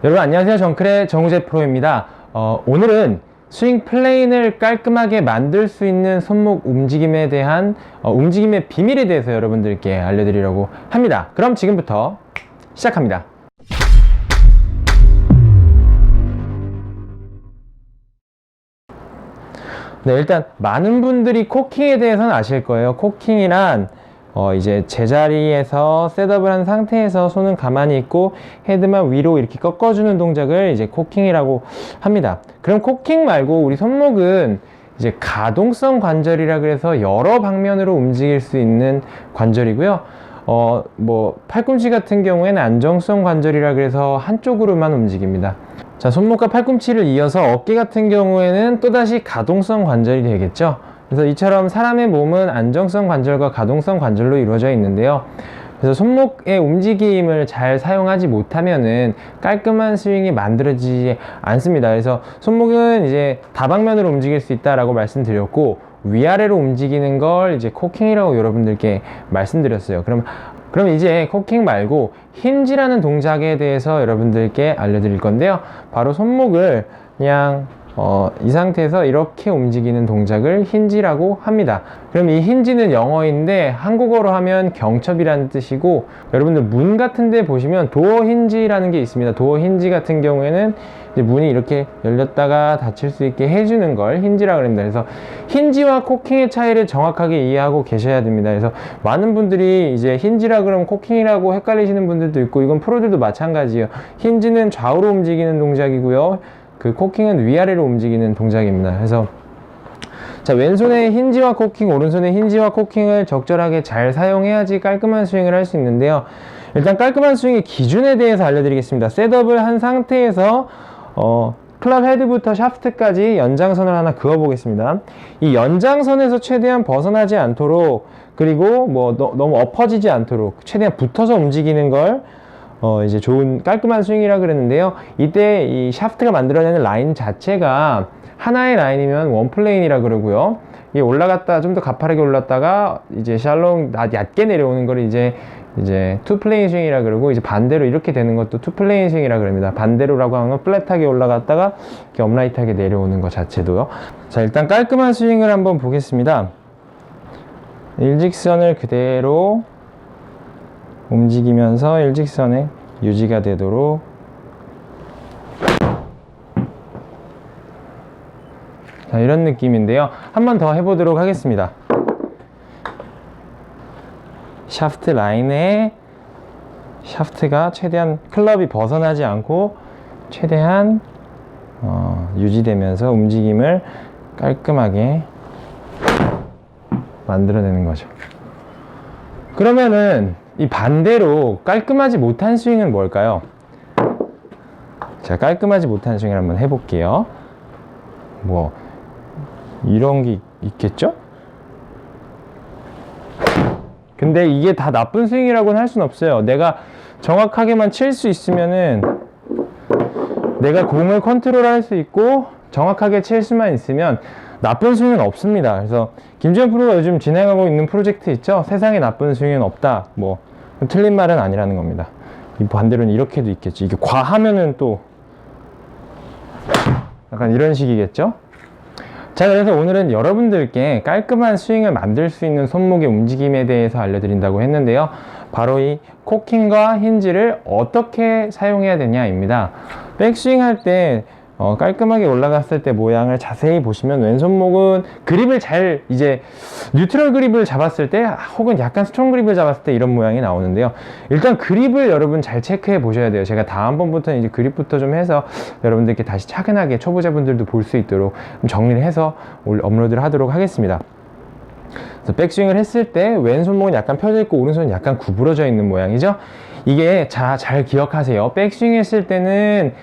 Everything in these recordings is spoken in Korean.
여러분 안녕하세요. 정클의 정우재 프로입니다. 오늘은 스윙 플레인을 깔끔하게 만들 수 있는 손목 움직임에 대한 움직임의 비밀에 대해서 여러분들께 알려드리려고 합니다. 그럼 지금부터 시작합니다. 네, 일단 많은 분들이 코킹에 대해서는 아실 거예요. 코킹이란 이제 제자리에서 셋업을 한 상태에서 손은 가만히 있고 헤드만 위로 이렇게 꺾어주는 동작을 이제 코킹이라고 합니다. 그럼 코킹 말고 우리 손목은 이제 가동성 관절이라 그래서 여러 방면으로 움직일 수 있는 관절이고요. 팔꿈치 같은 경우에는 안정성 관절이라 그래서 한쪽으로만 움직입니다. 자, 손목과 팔꿈치를 이어서 어깨 같은 경우에는 또다시 가동성 관절이 되겠죠. 그래서 이처럼 사람의 몸은 안정성 관절과 가동성 관절로 이루어져 있는데요. 그래서 손목의 움직임을 잘 사용하지 못하면은 깔끔한 스윙이 만들어지지 않습니다. 그래서 손목은 이제 다방면으로 움직일 수 있다라고 말씀드렸고, 위아래로 움직이는 걸 이제 코킹이라고 여러분들께 말씀드렸어요. 그럼 이제 코킹 말고 힌지라는 동작에 대해서 여러분들께 알려드릴 건데요. 바로 손목을 그냥 이 상태에서 이렇게 움직이는 동작을 힌지라고 합니다. 그럼 이 힌지는 영어인데 한국어로 하면 경첩이라는 뜻이고, 여러분들 문 같은 데 보시면 도어 힌지라는 게 있습니다. 도어 힌지 같은 경우에는 이제 문이 이렇게 열렸다가 닫힐 수 있게 해주는 걸 힌지라고 합니다. 그래서 힌지와 코킹의 차이를 정확하게 이해하고 계셔야 됩니다. 그래서 많은 분들이 이제 힌지라 그러면 코킹이라고 헷갈리시는 분들도 있고, 이건 프로들도 마찬가지예요. 힌지는 좌우로 움직이는 동작이고요, 그 코킹은 위아래로 움직이는 동작입니다. 그래서 자, 왼손의 힌지와 코킹, 오른손의 힌지와 코킹을 적절하게 잘 사용해야지 깔끔한 스윙을 할 수 있는데요. 일단 깔끔한 스윙의 기준에 대해서 알려드리겠습니다. 셋업을 한 상태에서 클럽 헤드부터 샤프트까지 연장선을 하나 그어 보겠습니다. 이 연장선에서 최대한 벗어나지 않도록, 그리고 너무 엎어지지 않도록 최대한 붙어서 움직이는 걸 이제 좋은 깔끔한 스윙이라 그랬는데요. 이때 이 샤프트가 만들어내는 라인 자체가 하나의 라인이면 원 플레인이라 그러고요. 이게 올라갔다 좀 더 가파르게 올랐다가 이제 샬롱 얕게 내려오는 걸 이제 투 플레인 스윙이라 그러고, 이제 반대로 이렇게 되는 것도 투 플레인 스윙이라 그럽니다. 반대로라고 하면 플랫하게 올라갔다가 이렇게 업라이트하게 내려오는 것 자체도요. 자, 일단 깔끔한 스윙을 한번 보겠습니다. 일직선을 그대로 움직이면서 일직선에 유지가 되도록, 자, 이런 느낌인데요. 한 번 더 해보도록 하겠습니다. 샤프트 라인에 샤프트가 최대한 클럽이 벗어나지 않고 최대한 유지되면서 움직임을 깔끔하게 만들어내는 거죠. 그러면은 이 반대로 깔끔하지 못한 스윙은 뭘까요? 자, 깔끔하지 못한 스윙을 한번 해볼게요. 이런 게 있겠죠? 근데 이게 다 나쁜 스윙이라고는 할 수는 없어요. 내가 정확하게만 칠 수 있으면은, 내가 공을 컨트롤할 수 있고 정확하게 칠 수만 있으면 나쁜 스윙은 없습니다. 그래서 김주현 프로가 요즘 진행하고 있는 프로젝트 있죠? 세상에 나쁜 스윙은 없다. 틀린 말은 아니라는 겁니다. 반대로는 이렇게도 있겠죠. 이게 과하면은 또 약간 이런 식이겠죠? 자, 그래서 오늘은 여러분들께 깔끔한 스윙을 만들 수 있는 손목의 움직임에 대해서 알려드린다고 했는데요. 바로 이 코킹과 힌지를 어떻게 사용해야 되냐입니다. 백스윙 할 때 깔끔하게 올라갔을 때 모양을 자세히 보시면, 왼손목은 그립을 이제 뉴트럴 그립을 잡았을 때, 혹은 약간 스트롱 그립을 잡았을 때 이런 모양이 나오는데요. 일단 그립을 여러분 잘 체크해 보셔야 돼요. 제가 다음번부터는 이제 그립부터 좀 해서 여러분들께 다시 차근하게 초보자분들도 볼 수 있도록 정리를 해서 업로드를 하도록 하겠습니다. 그래서 백스윙을 했을 때 왼손목은 약간 펴져 있고 오른손은 약간 구부러져 있는 모양이죠. 이게 잘 기억하세요. 백스윙 했을 때는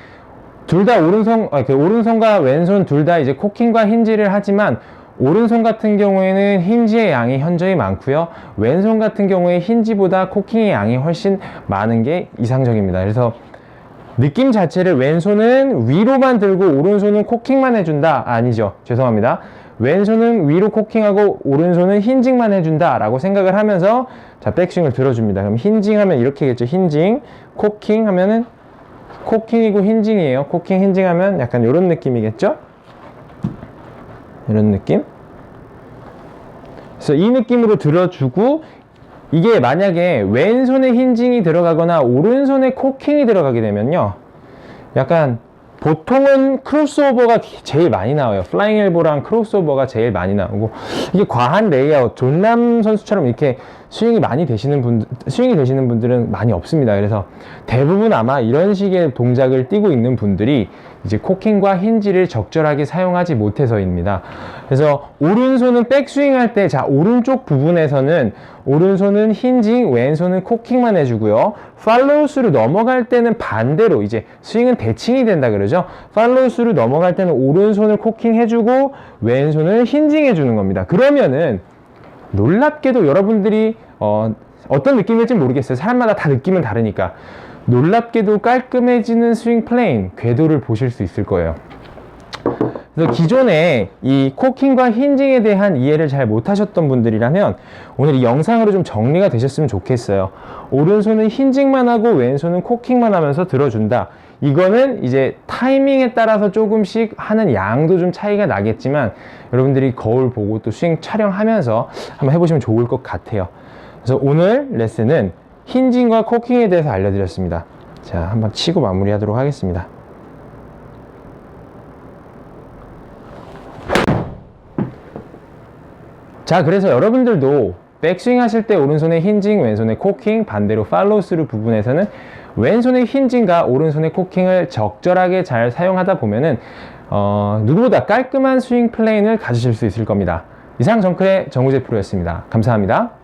둘 다 오른손과 왼손 둘 다 이제 코킹과 힌지를 하지만, 오른손 같은 경우에는 힌지의 양이 현저히 많고요, 왼손 같은 경우에 힌지보다 코킹의 양이 훨씬 많은 게 이상적입니다. 그래서 느낌 자체를 왼손은 위로만 들고 오른손은 코킹만 해준다, 아니죠, 죄송합니다. 왼손은 위로 코킹하고 오른손은 힌징만 해준다 라고 생각을 하면서, 자, 백스윙을 들어줍니다. 그럼 힌징 하면 이렇게겠죠. 힌징, 코킹 하면은 코킹이고 힌징이에요. 코킹, 힌징 하면 약간 이런 느낌이겠죠? 이런 느낌. 그래서 이 느낌으로 들어주고, 이게 만약에 왼손에 힌징이 들어가거나 오른손에 코킹이 들어가게 되면요, 약간 보통은 크로스오버가 제일 많이 나와요. 플라잉 엘보랑 크로스오버가 제일 많이 나오고, 이게 과한 레이아웃, 존남 선수처럼 이렇게 스윙이 되시는 분들은 많이 없습니다. 그래서 대부분 아마 이런 식의 동작을 띄고 있는 분들이 이제 코킹과 힌지를 적절하게 사용하지 못해서입니다. 그래서 오른손은 백스윙 할 때, 자, 오른쪽 부분에서는 오른손은 힌징, 왼손은 코킹만 해주고요. 팔로우스로 넘어갈 때는 반대로, 이제 스윙은 대칭이 된다 그러죠. 팔로우스로 넘어갈 때는 오른손을 코킹 해주고 왼손을 힌징 해주는 겁니다. 그러면은 놀랍게도 여러분들이 어떤 느낌일지 모르겠어요. 사람마다 다 느낌은 다르니까. 놀랍게도 깔끔해지는 스윙 플레인, 궤도를 보실 수 있을 거예요. 그래서 기존에 이 코킹과 힌징에 대한 이해를 잘 못하셨던 분들이라면 오늘 이 영상으로 좀 정리가 되셨으면 좋겠어요. 오른손은 힌징만 하고 왼손은 코킹만 하면서 들어준다. 이거는 이제 타이밍에 따라서 조금씩 하는 양도 좀 차이가 나겠지만 여러분들이 거울 보고 또 스윙 촬영하면서 한번 해보시면 좋을 것 같아요. 그래서 오늘 레슨은 힌징과 코킹에 대해서 알려드렸습니다. 자, 한번 치고 마무리하도록 하겠습니다. 자, 그래서 여러분들도 백스윙 하실 때 오른손에 힌징, 왼손에 코킹, 반대로 팔로우스루 부분에서는 왼손의 힌징과 오른손의 코킹을 적절하게 잘 사용하다 보면은 누구보다 깔끔한 스윙 플레인을 가지실 수 있을 겁니다. 이상 정클의 정우재 프로였습니다. 감사합니다.